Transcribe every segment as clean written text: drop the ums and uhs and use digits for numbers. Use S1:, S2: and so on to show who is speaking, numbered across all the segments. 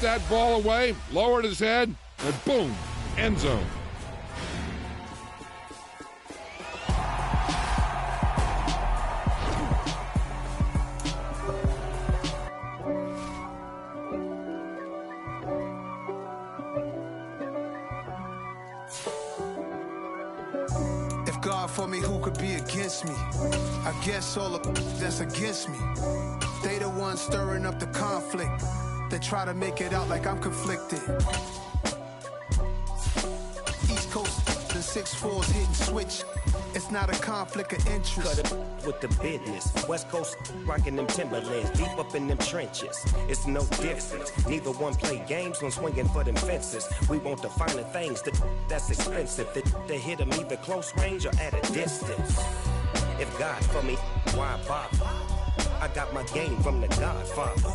S1: that ball away, lowered his head, and boom, end zone.
S2: God for me, who could be against me? I guess all of that's against me. They the ones stirring up the conflict. They try to make it out like I'm conflicted. East Coast, the 6'4's hitting switch. It's not a conflict of interest.
S3: Cut it with the business. West Coast rocking them Timberlands, deep up in them trenches. It's no difference. Neither one play games when swinging for them fences. We want the finer things that's expensive. They hit them either close range or at a distance. If God for me, why bother? I got my game from the Godfather.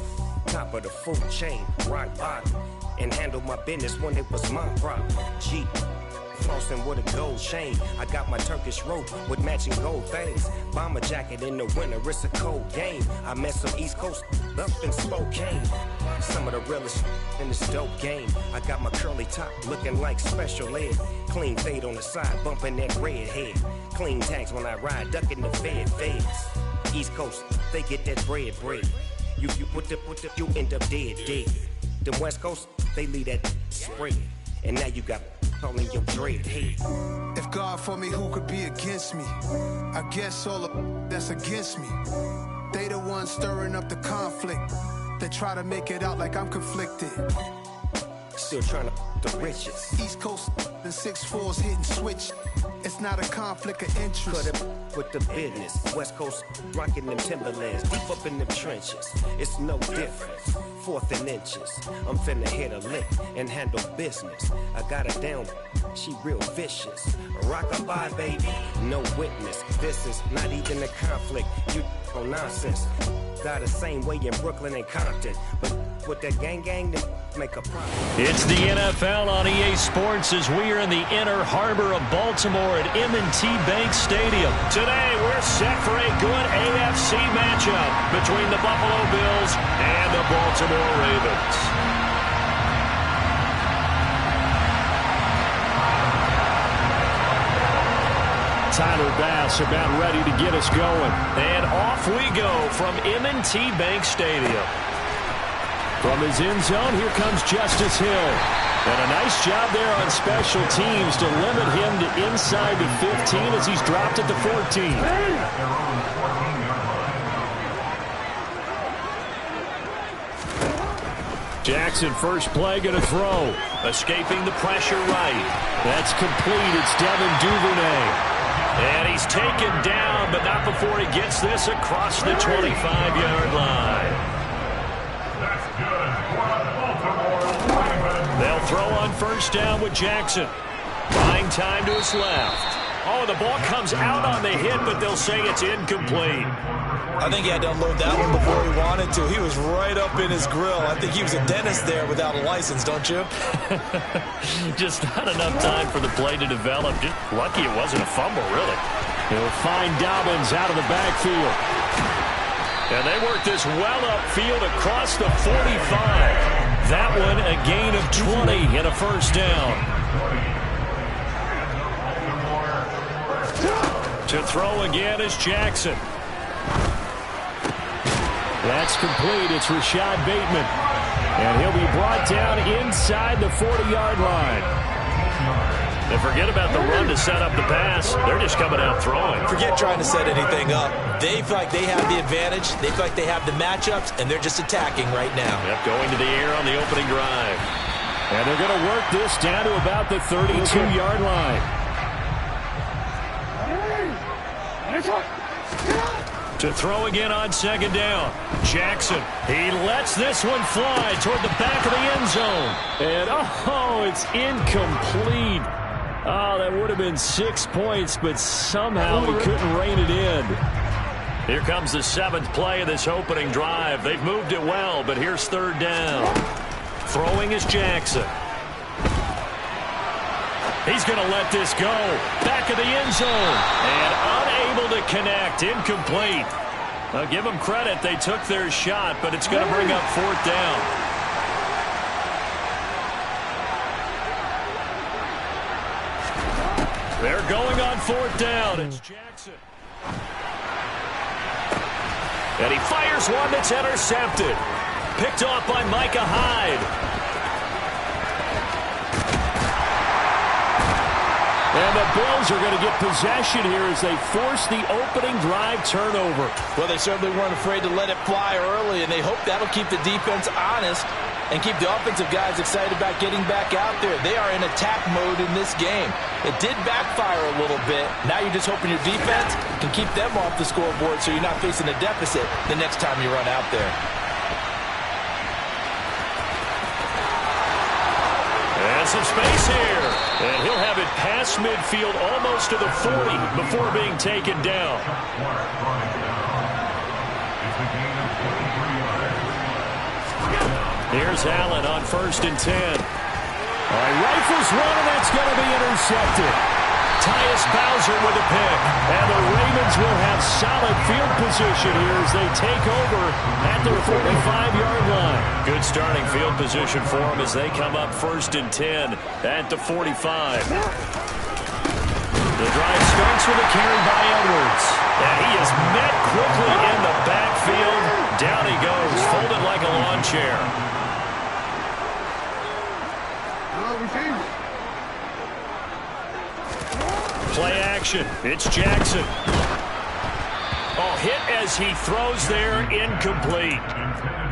S3: Top of the food chain, rock bottom. And handle my business when it was my problem. G. Flossing with a gold chain. I got my Turkish rope with matching gold things. Bomber jacket in the winter, it's a cold game. I met some East Coast up in Spokane. Some of the realest in this dope game. I got my curly top looking like special ed. Clean fade on the side, bumping that red head. Clean tags when I ride, ducking the feds. East Coast, they get that bread. You you end up dead. The West Coast, they leave that spread. And now you got calling your dread head.
S2: If God for me, who could be against me? I guess all of that's against me. They the ones stirring up the conflict. They try to make it out like I'm conflicted.
S3: Still trying to the riches.
S2: East Coast, the 6'4's hitting switch. It's not a conflict of interest.
S3: Cut it with the business. West Coast rocking them Timberlands, deep up in them trenches. It's no difference. 4th and inches. I'm finna hit a lick and handle business. I got her down, she real vicious. Rock-a-bye, baby, no witness. This is not even a conflict. You on nonsense. Got the same way in Brooklyn and Compton, but with that gang, then make a profit.
S4: It's the NFL on EA Sports as we are in the inner harbor of Baltimore at M&T Bank Stadium. Today, we're set for a good AFC matchup between the Buffalo Bills and the Baltimore Ravens. Tyler Bass about ready to get us going. And off we go from M&T Bank Stadium. From his end zone, here comes Justice Hill. And a nice job there on special teams to limit him to inside the 15 as he's dropped at the 14. Jackson, first play, going to throw. Escaping the pressure right. That's complete. It's Devin Duvernay. And he's taken down, but not before he gets this across the 25-yard line. They'll throw on first down with Jackson. Buying time to his left. Oh, the ball comes out on the hit, but they'll say it's incomplete.
S5: I think he had to unload that one before he wanted to. He was right up in his grill. I think he was a dentist there without a license, don't you?
S4: Just not enough time for the play to develop. Just lucky it wasn't a fumble, really. They'll find Dobbins out of the backfield. And they work this well upfield across the 45. That one a gain of 20 and a first down. To throw again is Jackson. That's complete. It's Rashad Bateman. And he'll be brought down inside the 40-yard line. And forget about the run to set up the pass. They're just coming out throwing.
S5: Forget trying to set anything up. They feel like they have the advantage. They feel like they have the matchups, and they're just attacking right now.
S4: Yep, going to the air on the opening drive. And they're going to work this down to about the 32-yard line. To throw again on second down. Jackson, he lets this one fly toward the back of the end zone. And, oh, it's incomplete. Oh, that would have been 6 points, but somehow he couldn't rein it in. Here comes the 7th play of this opening drive. They've moved it well, but here's third down. Throwing is Jackson. He's going to let this go. Back of the end zone. And unable to connect. Incomplete. I'll give them credit. They took their shot, but it's going to bring up fourth down. They're going on 4th down. It's Jackson. And he fires one that's intercepted. Picked off by Micah Hyde. And the Bills are going to get possession here as they force the opening drive turnover.
S5: Well, they certainly weren't afraid to let it fly early, and they hope that'll keep the defense honest and keep the offensive guys excited about getting back out there. They are in attack mode in this game. It did backfire a little bit. Now you're just hoping your defense can keep them off the scoreboard so you're not facing a deficit the next time you run out there.
S4: And some space here. And he'll have it past midfield almost to the 40 before being taken down. Here's Allen on 1st and 10. All right, rifles one, and that's going to be intercepted. Tyus Bowser with a pick. And the Ravens will have solid field position here as they take over at their 45-yard line. Good starting field position for them as they come up 1st and 10 at the 45. The drive starts with a carry by Edwards. And he is met quickly in the backfield. Down he goes, folded like a lawn chair. Play action. It's Jackson. Oh, hit as he throws there, incomplete.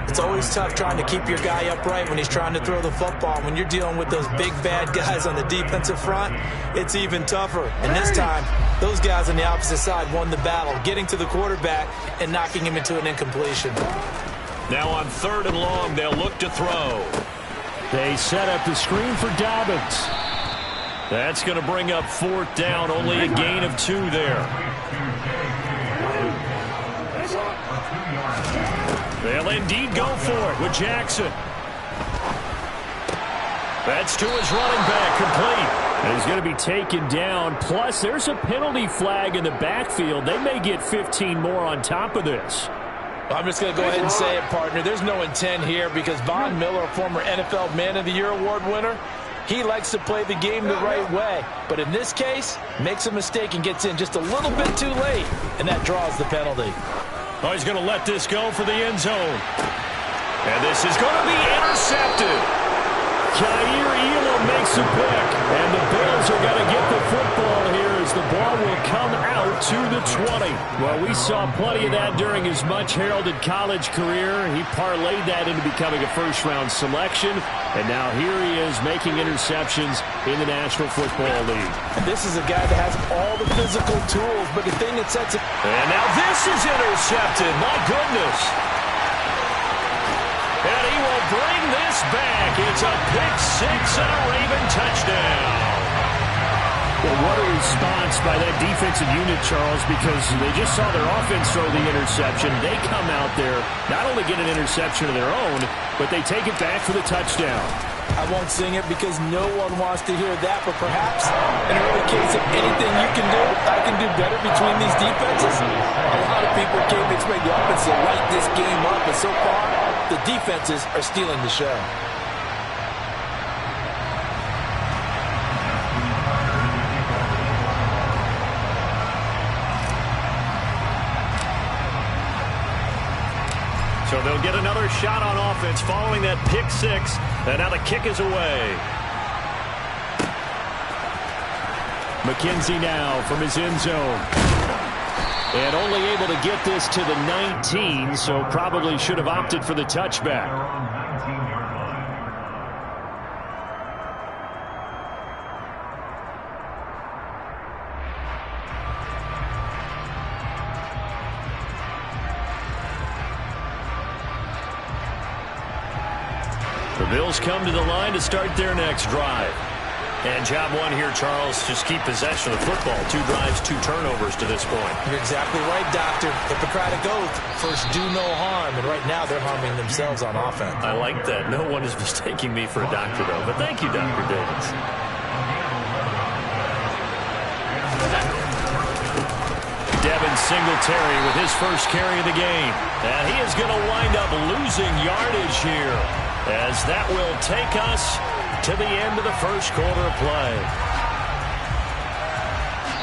S5: It's always tough trying to keep your guy upright when he's trying to throw the football. When you're dealing with those big, bad guys on the defensive front, it's even tougher. And this time, those guys on the opposite side won the battle, getting to the quarterback and knocking him into an incompletion.
S4: Now on 3rd and long, they'll look to throw. They set up the screen for Dobbins. That's going to bring up 4th down, only a gain of 2 there. They'll indeed go for it with Jackson. That's to his running back, complete. And he's going to be taken down. Plus, there's a penalty flag in the backfield. They may get 15 more on top of this.
S5: I'm just going to go ahead and say it, partner. There's no intent here because Von Miller, former NFL Man of the Year award winner, he likes to play the game the right way. But in this case, makes a mistake and gets in just a little bit too late, and that draws the penalty.
S4: Oh, he's going to let this go for the end zone. And this is going to be intercepted. Jair Elam makes a pick, and the Bills are going to get the football here as the ball will come out to the 20. Well, we saw plenty of that during his much-heralded college career. He parlayed that into becoming a first-round selection, and now here he is making interceptions in the National Football League.
S5: And this is a guy that has all the physical tools, but the thing that sets it...
S4: And now this is intercepted. My goodness. And he will bring this back. It's a pick-6 and a Raven touchdown. Well, what a response by that defensive unit, Charles, because they just saw their offense throw the interception. They come out there, not only get an interception of their own, but they take it back for the touchdown.
S5: I won't sing it because no one wants to hear that, but perhaps in early case of anything you can do, I can do better between these defenses. A lot of people came to expect the offense to light this game up, but so far, the defenses are stealing the show.
S4: So they'll get another shot on offense following that pick-6, and now the kick is away. McKenzie now from his end zone. And only able to get this to the 19, so probably should have opted for the touchback. The Bills come to the line to start their next drive. And job one here, Charles, just keep possession of the football. 2 drives, 2 turnovers to this point.
S5: You're exactly right, Doctor. Hippocratic oath, first do no harm, and right now they're harming themselves on offense.
S4: I like that. No one is mistaking me for a doctor, though. But thank you, Dr. Davis. Devin Singletary with his first carry of the game. And he is going to wind up losing yardage here, as that will take us to the end of the first quarter of play.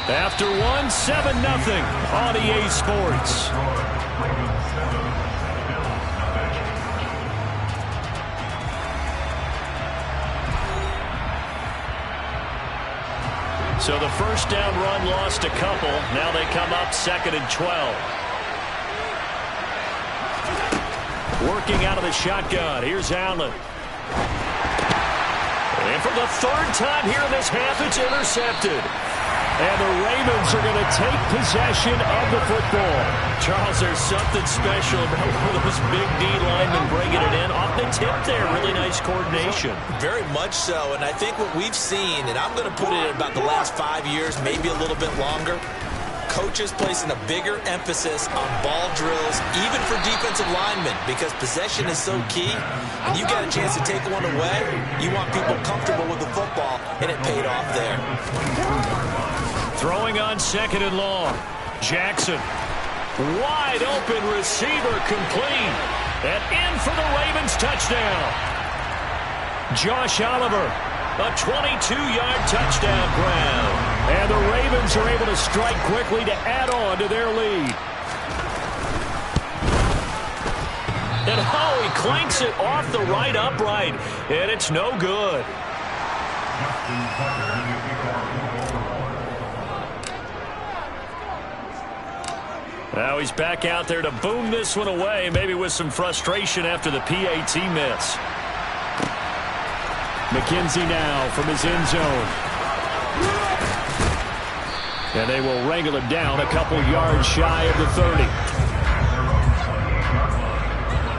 S4: After one, 7-0 on EA Sports. So the first down run lost a couple. Now they come up 2nd and 12. Working out of the shotgun. Here's Allen. And for the 3rd time here in this half, it's intercepted. And the Ravens are going to take possession of the football. Charles, there's something special about one of those big D linemen bringing it in. Off the tip there, really nice coordination.
S5: Very much so, and I think what we've seen, and I'm going to put it at about the last 5 years, maybe a little bit longer, coaches placing a bigger emphasis on ball drills, even for defensive linemen, because possession is so key. And you got a chance to take one away, you want people comfortable with the football, and it paid off there.
S4: Throwing on 2nd and long. Jackson. Wide open receiver complete. And in for the Ravens touchdown. Josh Oliver. A 22-yard touchdown grab. And the Ravens are able to strike quickly to add on to their lead. And he clanks it off the right upright. And it's no good. Now he's back out there to boom this one away, maybe with some frustration after the PAT miss. McKenzie now from his end zone. And they will wrangle him down a couple yards shy of the 30.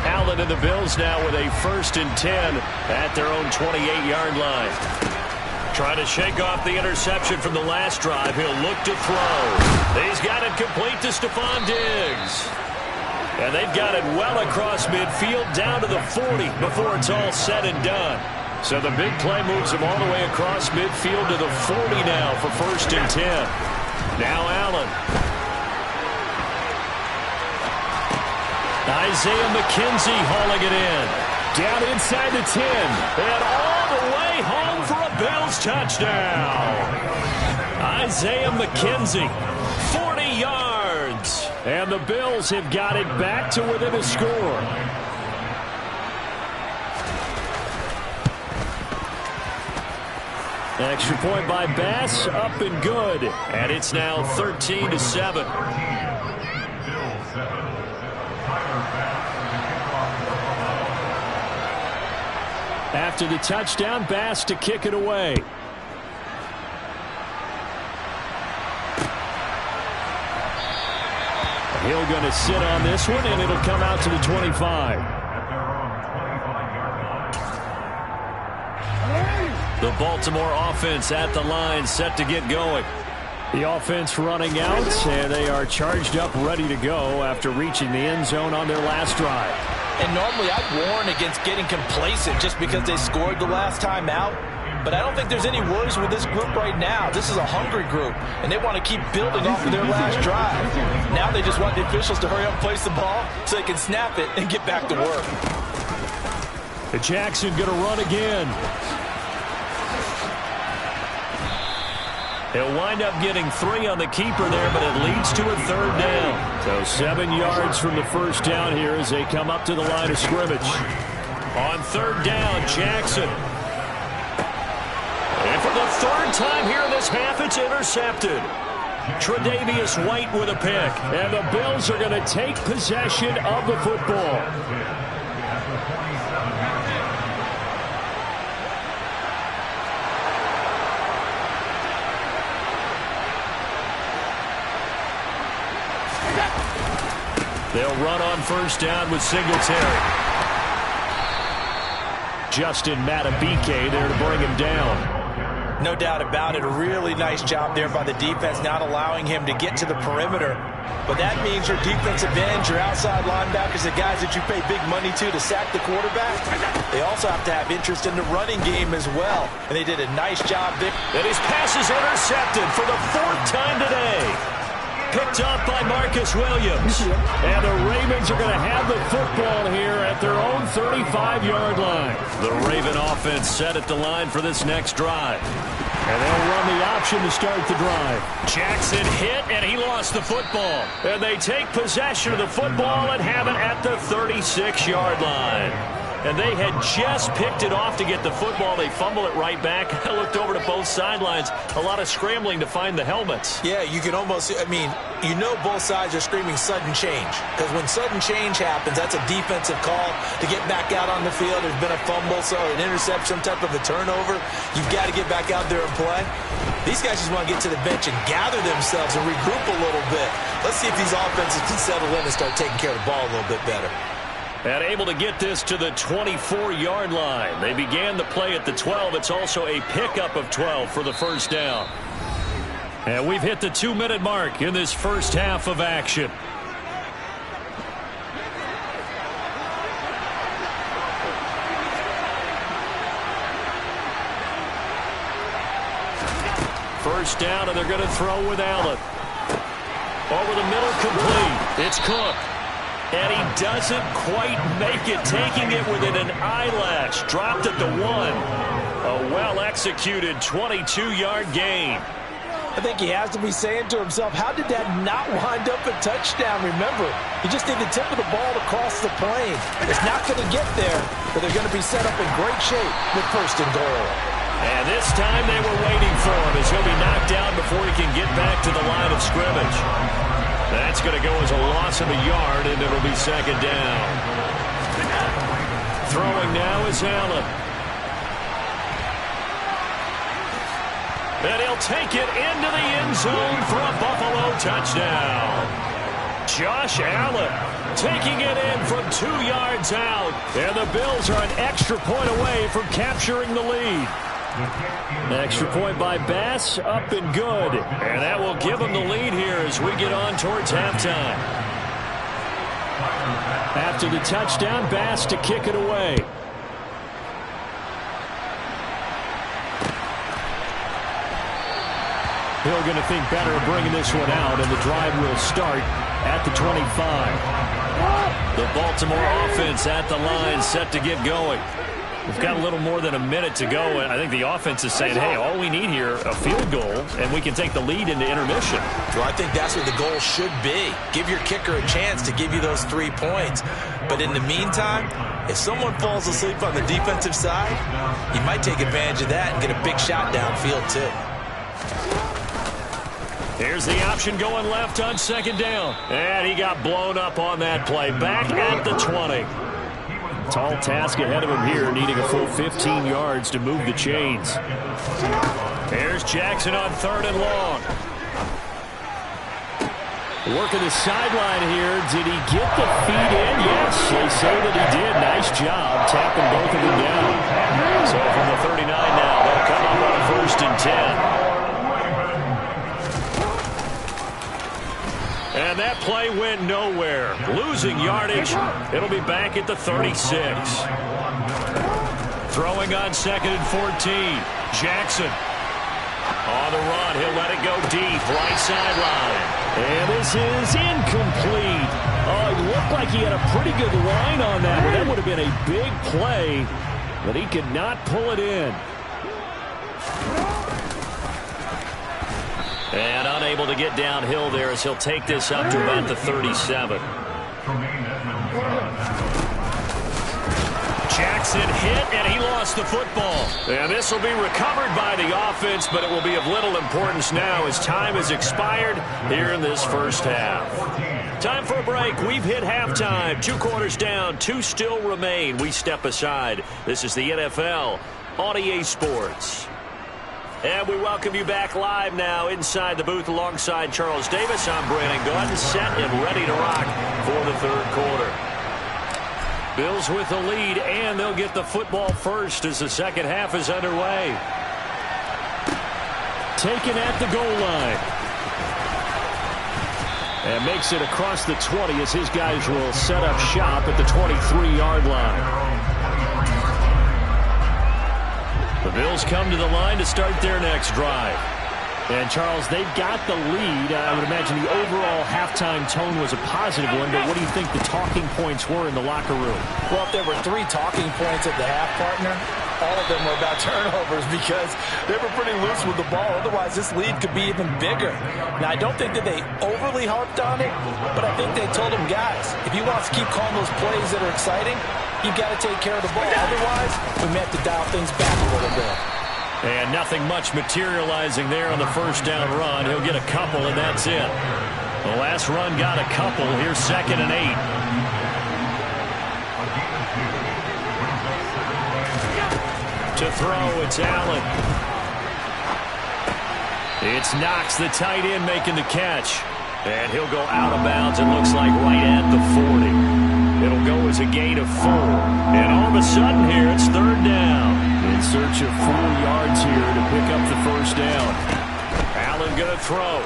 S4: Allen and the Bills now with a 1st and 10 at their own 28-yard line. Trying to shake off the interception from the last drive. He'll look to throw. He's got it complete to Stephon Diggs. And they've got it well across midfield down to the 40 before it's all said and done. So the big play moves him all the way across midfield to the 40 now for 1st and 10. Now Allen. Isaiah McKenzie hauling it in. Down inside the 10. And all the way home for a Bills touchdown. Isaiah McKenzie, 40 yards. And the Bills have got it back to within a score. Extra point by Bass, up and good. And it's now 13-7. After the touchdown, Bass to kick it away. Hill going to sit on this one, and it'll come out to the 25. The Baltimore offense at the line, set to get going. The offense running out, and they are charged up, ready to go after reaching the end zone on their last drive.
S5: And normally I'd warn against getting complacent just because they scored the last time out. But I don't think there's any worries with this group right now. This is a hungry group, and they want to keep building off of their last drive. Now they just want the officials to hurry up and place the ball so they can snap it and get back to work.
S4: The Jackson going to run again. He'll wind up getting 3 on the keeper there, but it leads to a 3rd down. So 7 yards from the first down here as they come up to the line of scrimmage. On 3rd down, Jackson. And for the 3rd time here in this half, it's intercepted. Tre'Davious White with a pick. And the Bills are going to take possession of the football. They'll run on 1st down with Singletary. Justin Matabike there to bring him down.
S5: No doubt about it. A really nice job there by the defense, not allowing him to get to the perimeter. But that means your defensive ends, your outside linebackers, the guys that you pay big money to sack the quarterback, they also have to have interest in the running game as well. And they did a nice job there.
S4: And his pass is intercepted for the 4th time today. picked up by Marcus Williams. And the Ravens are going to have the football here at their own 35-yard line. The Raven offense set at the line for this next drive. And they'll run the option to start the drive. Jackson hit, and he lost the football. And they take possession of the football and have it at the 36-yard line. And they had just picked it off to get the football. They fumble it right back. I looked over to both sidelines. A lot of scrambling to find the helmets.
S5: Yeah, you can almost, you know both sides are screaming sudden change. Because when sudden change happens, that's a defensive call to get back out on the field. There's been a fumble, so an interception, some type of a turnover. You've got to get back out there and play. These guys just want to get to the bench and gather themselves and regroup a little bit. Let's see if these offenses can settle in and start taking care of the ball a little bit better.
S4: And able to get this to the 24-yard line. They began the play at the 12. It's also a pickup of 12 for the first down. And we've hit the 2-minute mark in this first half of action. First down, and they're going to throw with Allen. Over the middle, complete. It's Cook. And he doesn't quite make it, taking it within an eyelash. Dropped at the 1. A well-executed 22-yard gain.
S5: I think he has to be saying to himself, how did that not wind up a touchdown? Remember, you just need the tip of the ball to cross the plane. It's not going to get there, but they're going to be set up in great shape with first and goal.
S4: And this time they were waiting for him as he'll be knocked down before he can get back to the line of scrimmage. That's going to go as a loss of a yard, and it'll be second down. Throwing now is Allen. And he'll take it into the end zone for a Buffalo touchdown. Josh Allen taking it in from 2 yards out. And the Bills are an extra point away from capturing the lead. Extra point by Bass, up and good. And that will give them the lead here as we get on towards halftime. After the touchdown, Bass to kick it away. Hill going to think better of bringing this one out, and the drive will start at the 25. The Baltimore offense at the line, set to get going. We've got a little more than a minute to go, and I think the offense is saying, hey, all we need here, a field goal, and we can take the lead into intermission.
S5: Well, I think that's what the goal should be. Give your kicker a chance to give you those 3 points. But in the meantime, if someone falls asleep on the defensive side, you might take advantage of that and get a big shot downfield, too.
S4: Here's the option going left on second down. And he got blown up on that play. Back at the 20. Tall task ahead of him here, needing a full 15 yards to move the chains. Here's Jackson on 3rd and long. Working the sideline here. Did he get the feet in? Yes, they say that he did. Nice job tapping both of them down. So from the 39 now, they'll come up on 1st and 10. And that play went nowhere. Losing yardage. It'll be back at the 36. Throwing on 2nd and 14. Jackson. On the run. He'll let it go deep. Right sideline. And this is incomplete. Oh, it looked like he had a pretty good line on that, but that would have been a big play. But he could not pull it in. And unable to get downhill there as he'll take this up to about the 37. Jackson hit, and he lost the football. And this will be recovered by the offense, but it will be of little importance now as time has expired here in this first half. Time for a break. We've hit halftime. 2 quarters down, 2 still remain. We step aside. This is the NFL on EA Sports. And we welcome you back live now inside the booth alongside Charles Davis. I'm Brandon Gunn, set and ready to rock for the 3rd quarter. Bills with the lead, and they'll get the football first as the second half is underway. Taken at the goal line. And makes it across the 20 as his guys will set up shop at the 23-yard line. The Bills come to the line to start their next drive. And, Charles, they've got the lead. I would imagine the overall halftime tone was a positive one, but what do you think the talking points were in the locker room?
S5: Well, if there were 3 talking points at the half, partner, all of them were about turnovers because they were pretty loose with the ball. Otherwise, this lead could be even bigger. Now, I don't think that they overly harped on it, but I think they told them, guys, if you want to keep calling those plays that are exciting, you've got to take care of the ball. Otherwise, we may have to dial things back a little bit.
S4: And nothing much materializing there on the first down run. He'll get a couple, and that's it. The last run got a couple. Here's 2nd and 8. To throw, it's Allen. It's Knox, the tight end, making the catch. And he'll go out of bounds, it looks like, right at the 40. It'll go as a gain of 4. And all of a sudden here, it's 3rd down. In search of 4 yards here to pick up the first down. Allen going to throw.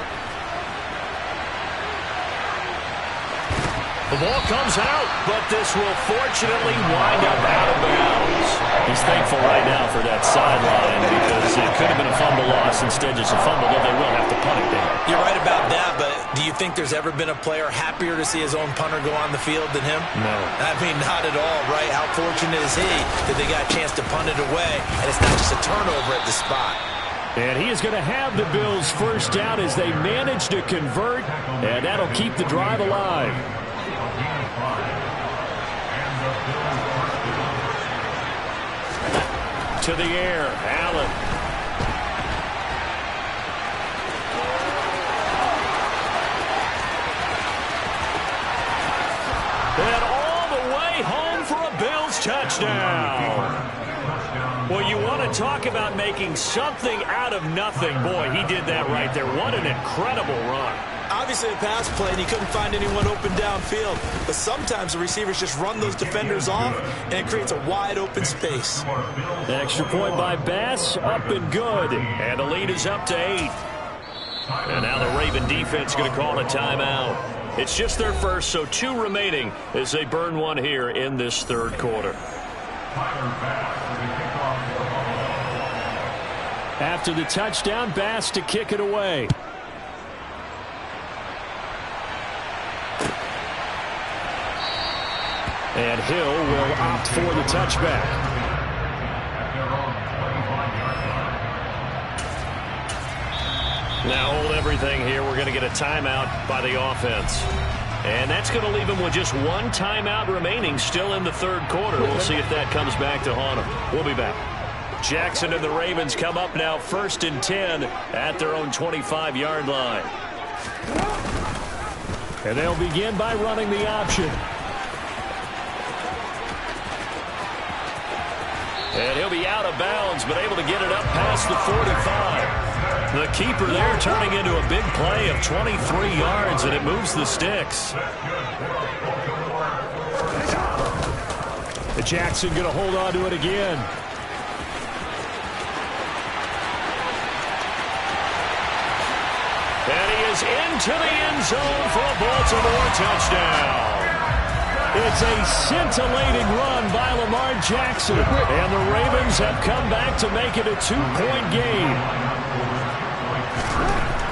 S4: The ball comes out, but this will fortunately wind up out of bounds. He's thankful right now for that sideline because it could have been a fumble loss. Instead, just a fumble, though they will have to punt it there.
S5: You're right about that, but do you think there's ever been a player happier to see his own punter go on the field than him?
S4: No.
S5: I mean, not at all, right? How fortunate is he that they got a chance to punt it away, and it's not just a turnover at the spot.
S4: And he is going to have the Bills' first down as they manage to convert, and that'll keep the drive alive. To the air, Allen. And all the way home for a Bills touchdown. Well, you want to talk about making something out of nothing. Boy, he did that right there. What an incredible run.
S6: Obviously a pass play, and he couldn't find anyone open downfield. But sometimes the receivers just run those defenders off, and it creates a wide-open space.
S4: Extra point by Bass, up and good. And the lead is up to 8. And now the Raven defense going to call a timeout. It's just their first, so 2 remaining as they burn one here in this 3rd quarter. After the touchdown, Bass to kick it away. And Hill will opt for the touchback. Now hold everything here. We're going to get a timeout by the offense. And that's going to leave him with just 1 timeout remaining still in the 3rd quarter. We'll see if that comes back to haunt him. We'll be back. Jackson and the Ravens come up now 1st and 10 at their own 25-yard line. And they'll begin by running the option. And he'll be out of bounds, but able to get it up past the 45. The keeper there turning into a big play of 23 yards, and it moves the sticks. Jackson going to hold on to it again. And he is into the end zone for a Baltimore touchdown. It's a scintillating run by Lamar Jackson. And the Ravens have come back to make it a 2-point game.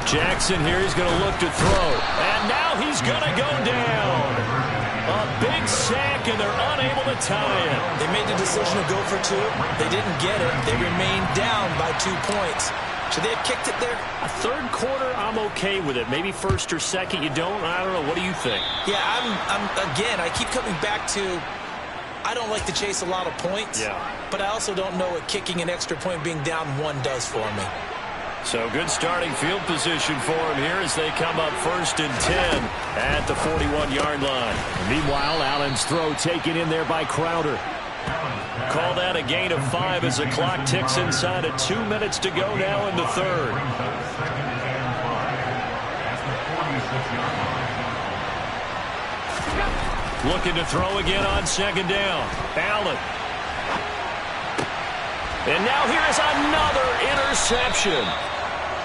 S4: Jackson here is going to look to throw. And now he's going to go down. A big sack, and they're unable to tie it.
S6: They made the decision to go for 2. They didn't get it. They remained down by 2 points. Should they have kicked it there?
S4: A 3rd quarter, I'm okay with it. Maybe 1st or 2nd, you don't. I don't know. What do you think?
S6: Yeah, again, I keep coming back to I don't like to chase a lot of points.
S4: Yeah.
S6: But I also don't know what kicking an extra point being down 1 does for me.
S4: So good starting field position for him here as they come up 1st and 10 at the 41-yard line. Meanwhile, Allen's throw taken in there by Crowder. Call that a gain of 5 as the clock ticks inside of 2 minutes to go now in the 3rd. Looking to throw again on 2nd down. Allen. And now here is another interception.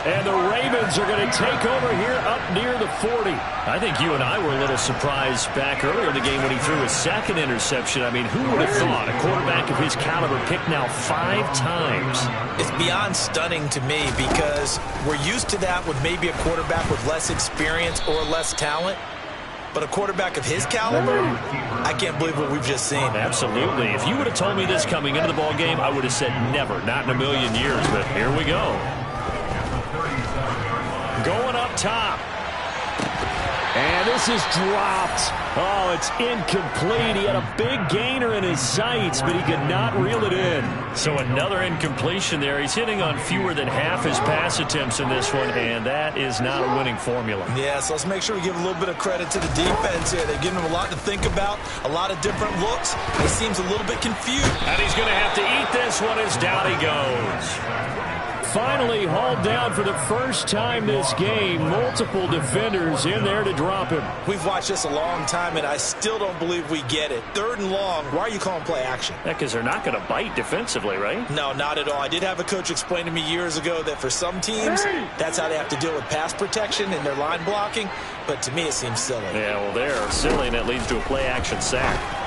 S4: And the Ravens are going to take over here up near the 40. I think you and I were a little surprised back earlier in the game when he threw his second interception. I mean, who would have thought a quarterback of his caliber picked now 5 times?
S5: It's beyond stunning to me because we're used to that with maybe a quarterback with less experience or less talent. But a quarterback of his caliber, I can't believe what we've just seen.
S4: Absolutely. If you would have told me this coming into the ball game, I would have said never, not in a million years. But here we go. Going up top. And this is dropped. Oh, it's incomplete. He had a big gainer in his sights, but he could not reel it in. So another incompletion there. He's hitting on fewer than half his pass attempts in this one, and that is not a winning formula.
S5: Yeah, so let's make sure we give a little bit of credit to the defense here. They've given him a lot to think about, a lot of different looks. He seems a little bit confused.
S4: And he's going to have to eat this one as down he goes. Finally hauled down for the first time this game. Multiple defenders in there to drop him.
S5: We've watched this a long time, and I still don't believe we get it. 3rd and long, why are you calling play action?
S4: Yeah, because they're not going to bite defensively, right?
S5: No, not at all. I did have a coach explain to me years ago that for some teams, that's how they have to deal with pass protection and their line blocking. But to me, it seems silly.
S4: Yeah, well, they're silly, and that leads to a play action sack.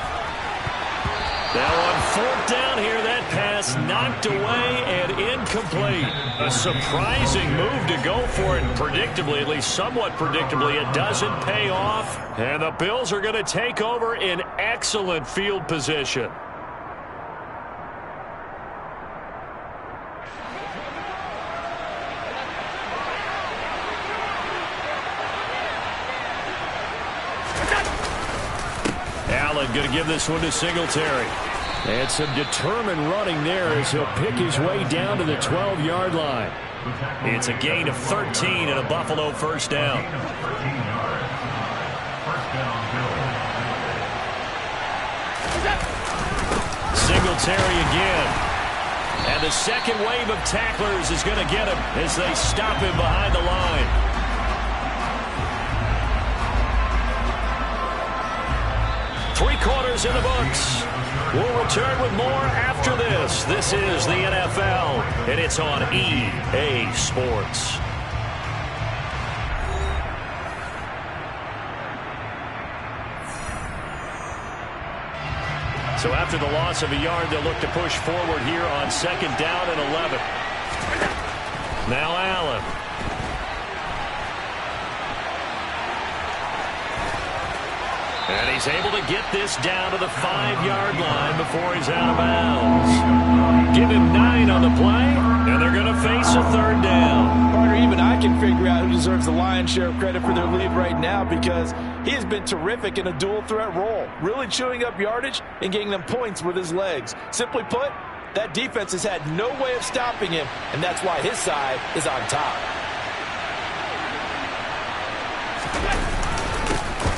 S4: Now on 4th down here, that pass knocked away and incomplete. A surprising move to go for it, and predictably, at least somewhat predictably, it doesn't pay off. And the Bills are going to take over in excellent field position. Allen going to give this one to Singletary. And some determined running there as he'll pick his way down to the 12-yard line. It's a gain of 13 and a Buffalo first down. Singletary again. And the second wave of tacklers is going to get him as they stop him behind the line. 3 quarters in the books. We'll return with more after this. This is the NFL, and it's on EA Sports. So after the loss of a yard, they'll look to push forward here on 2nd down and 11. Now Allen. And he's able to get this down to the 5-yard line before he's out of bounds. Give him 9 on the play, and they're going to face a 3rd down.
S5: Partner, even I can figure out who deserves the lion's share of credit for their lead right now because he has been terrific in a dual threat role, really chewing up yardage and getting them points with his legs. Simply put, that defense has had no way of stopping him, and that's why his side is on top.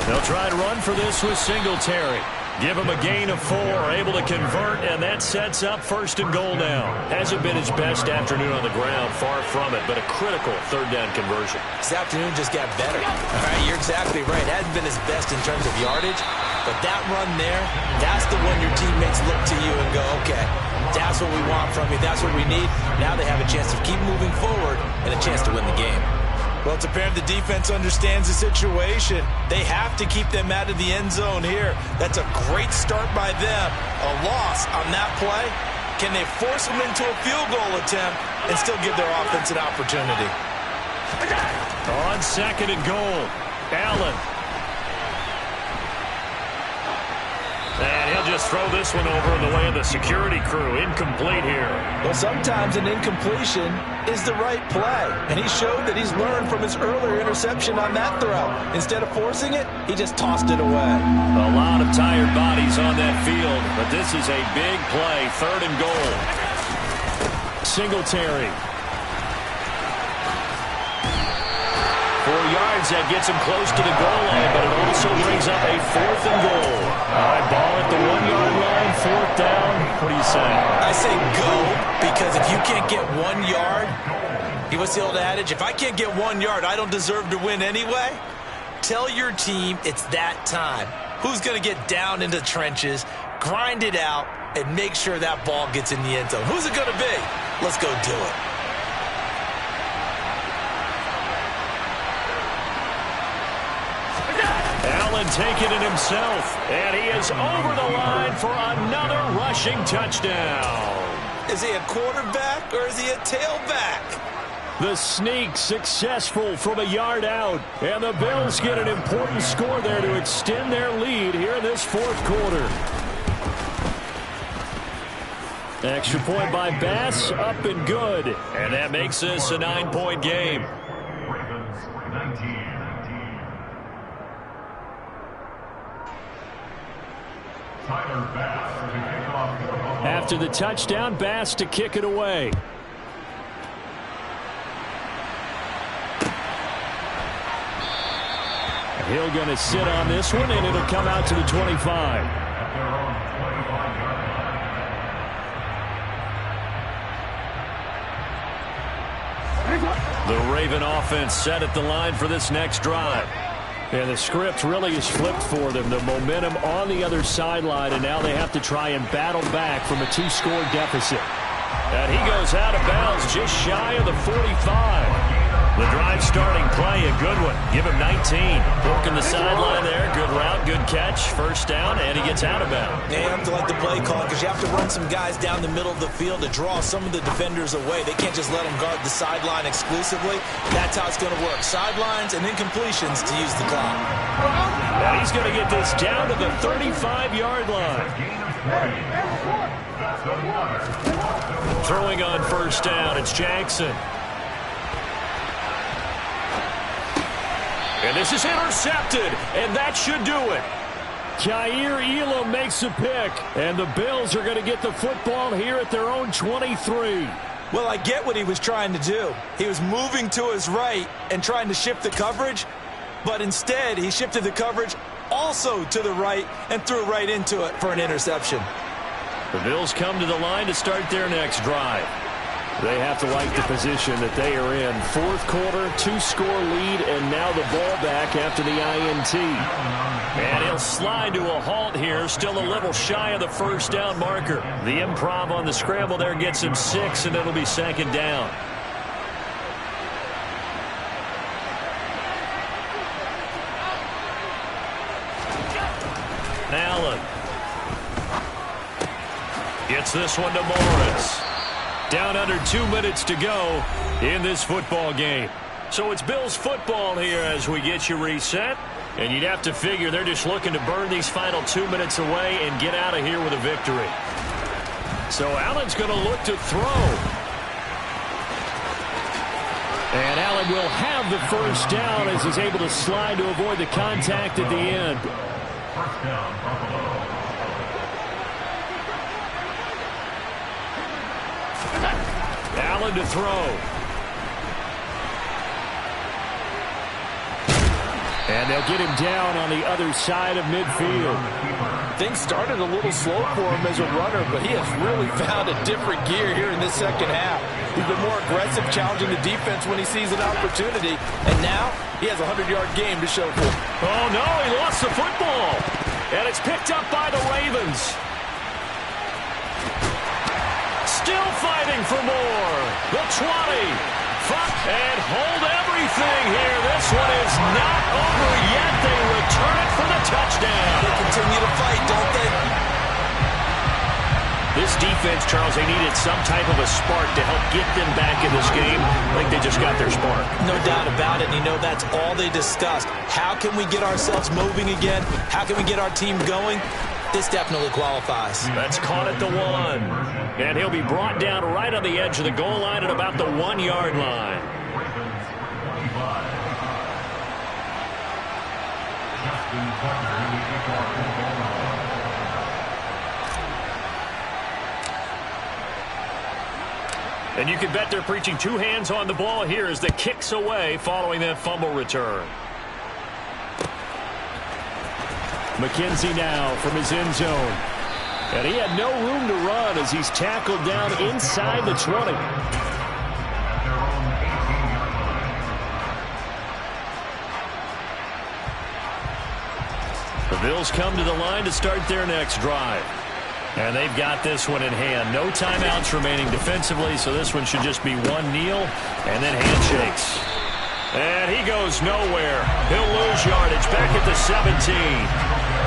S4: They'll try to run for this with Singletary. Give him a gain of 4, able to convert, and that sets up 1st and goal now. Hasn't been his best afternoon on the ground, far from it, but a critical 3rd down conversion.
S5: This afternoon just got better. All right, you're exactly right. It hasn't been his best in terms of yardage, but that run there, that's the one your teammates look to you and go, okay, that's what we want from you, that's what we need. Now they have a chance to keep moving forward and a chance to win the game. Well, it's apparent the defense understands the situation. They have to keep them out of the end zone here. That's a great start by them. A loss on that play. Can they force them into a field goal attempt and still give their offense an opportunity?
S4: On 2nd and goal, Allen. And he'll just throw this one over in the way of the security crew. Incomplete here.
S5: Well, sometimes an incompletion is the right play. And he showed that he's learned from his earlier interception on that throw. Instead of forcing it, he just tossed it away.
S4: A lot of tired bodies on that field, but this is a big play. 3rd and goal. Singletary. 4 yards, that gets him close to the goal line, but it also brings up a 4th and goal. All right, ball at the 1-yard line, 4th down. What do you say?
S5: I say go, because if you can't get 1 yard, what's the old adage? If I can't get 1 yard, I don't deserve to win anyway. Tell your team it's that time. Who's going to get down into the trenches, grind it out, and make sure that ball gets in the end zone? Who's it going to be? Let's go do it.
S4: Allen taking it himself. And he is over the line for another rushing touchdown.
S5: Is he a quarterback or is he a tailback?
S4: The sneak successful from a yard out. And the Bills get an important score there to extend their lead here in this fourth quarter. Extra point by Bass, up and good. And that makes this a 9-point game. After the touchdown, Bass to kick it away. Hill going to sit on this one, and it'll come out to the 25. The Raven offense set at the line for this next drive. And the script really is flipped for them. The momentum on the other sideline, and now they have to try and battle back from a 2-score deficit. And he goes out of bounds just shy of the 45. The drive starting play, a good one. Give him 19. Working the sideline there. Good route, good catch. First down, and he gets out of bounds.
S5: They have to like the play call because you have to run some guys down the middle of the field to draw some of the defenders away. They can't just let them guard the sideline exclusively. That's how it's going to work. Sidelines and incompletions to use the clock.
S4: And he's going to get this down to the 35-yard line. Throwing on first down, it's Jackson. And this is intercepted, and that should do it. Kaiir Elam makes a pick, and the Bills are going to get the football here at their own 23.
S5: Well, I get what he was trying to do. He was moving to his right and trying to shift the coverage, but instead he shifted the coverage also to the right and threw right into it for an interception.
S4: The Bills come to the line to start their next drive. They have to like the position that they are in. Fourth quarter, 2-score lead, and now the ball back after the INT. And he'll slide to a halt here, still a little shy of the first down marker. The improv on the scramble there gets him 6, and it'll be second down. Allen gets this one to Morris. Down under 2 minutes to go in this football game. So it's Bills football here as we get you reset. And you'd have to figure they're just looking to burn these final 2 minutes away and get out of here with a victory. So Allen's going to look to throw. And Allen will have the first down as he's able to slide to avoid the contact at the end.
S7: First down, Buffalo.
S4: Allen to throw. And they'll get him down on the other side of midfield.
S5: Things started a little slow for him as a runner, but he has really found a different gear here in this second half. He's been more aggressive, challenging the defense when he sees an opportunity. And now he has a 100-yard game to show for it.
S4: Oh, no, he lost the football. And it's picked up by the Ravens. Still fighting for more. The 20. And hold everything here. This one is not over yet. They return it for the touchdown.
S5: They continue to fight, don't they?
S4: This defense, Charles, they needed some type of a spark to help get them back in this game. I think they just got their spark.
S5: No doubt about it. And you know that's all they discussed. How can we get ourselves moving again? How can we get our team going? This definitely qualifies.
S4: That's caught at the 1. And he'll be brought down right on the edge of the goal line at about the 1-yard line. And you can bet they're preaching 2 hands on the ball here as the kick's away following that fumble return. McKenzie now from his end zone. And he had no room to run as he's tackled down inside the 20. The Bills come to the line to start their next drive. And they've got this one in hand. No timeouts remaining defensively, so this one should just be one kneel and then handshakes. And he goes nowhere. He'll lose yardage back at the 17.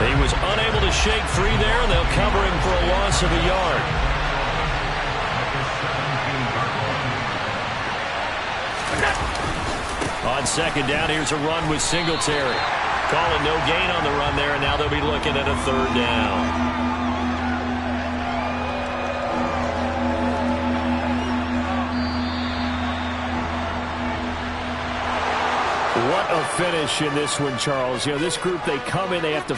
S4: He was unable to shake free there, and they'll cover him for a loss of a yard. On second down, here's a run with Singletary. Call it no gain on the run there, and now they'll be looking at a third down. What a finish in this one, Charles. You know, this group, they come in, they have to